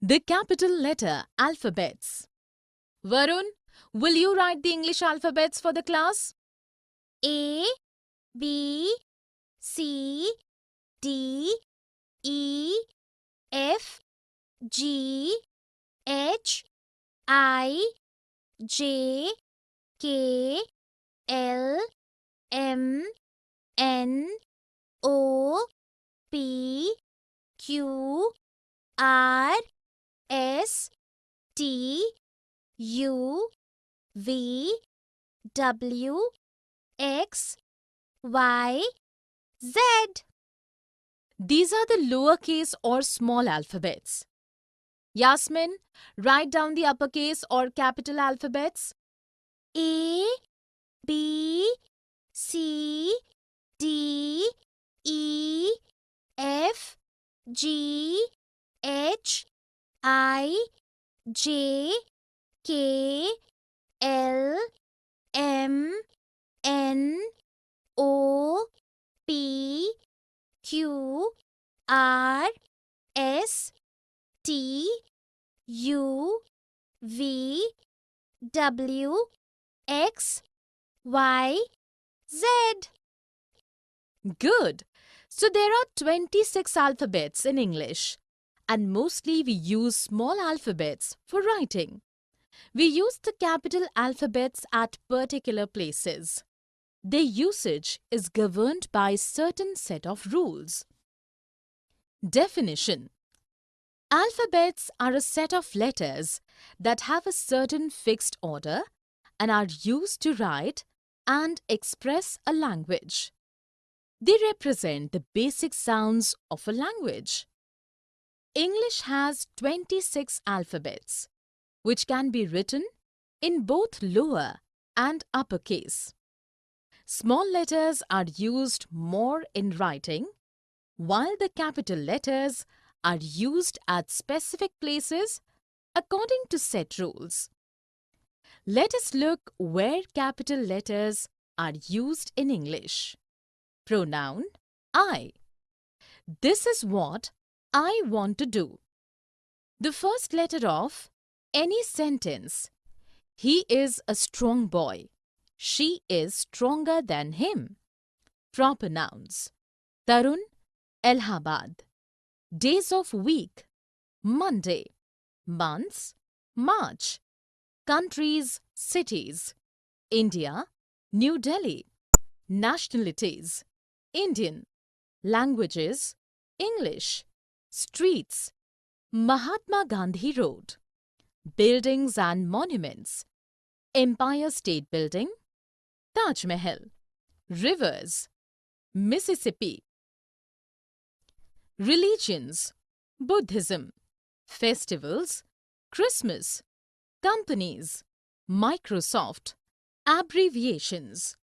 The capital letter alphabets. Varun, will you write the English alphabets for the class? A, B, C, D, E, F, G, H, I, J, K, L, M, N, O, P, Q, R, S, T, U, V, W, X, Y, Z. These are the lowercase or small alphabets. Yasmin, write down the uppercase or capital alphabets. A, B, C, D, E, F, G, H, I, J, K, L, M, N, O, P, Q, R, S, T, U, V, W, X, Y, Z. Good. So there are 26 alphabets in English, and mostly we use small alphabets for writing. We use the capital alphabets at particular places. Their usage is governed by certain set of rules. Definition: alphabets are a set of letters that have a certain fixed order and are used to write and express a language. They represent the basic sounds of a language. English has 26 alphabets, which can be written in both lower and uppercase. Small letters are used more in writing, while the capital letters are used at specific places according to set rules. Let us look where capital letters are used in English. Pronoun I. This is what I want to do. The first letter of any sentence. He is a strong boy. She is stronger than him. Proper nouns. Tarun, Allahabad. Days of week. Monday. Months. March. Countries, cities. India, New Delhi. Nationalities. Indian. Languages, English. Streets, Mahatma Gandhi Road. Buildings and monuments, Empire State Building, Taj Mahal. Rivers, Mississippi. Religions, Buddhism. Festivals, Christmas. Companies, Microsoft. Abbreviations,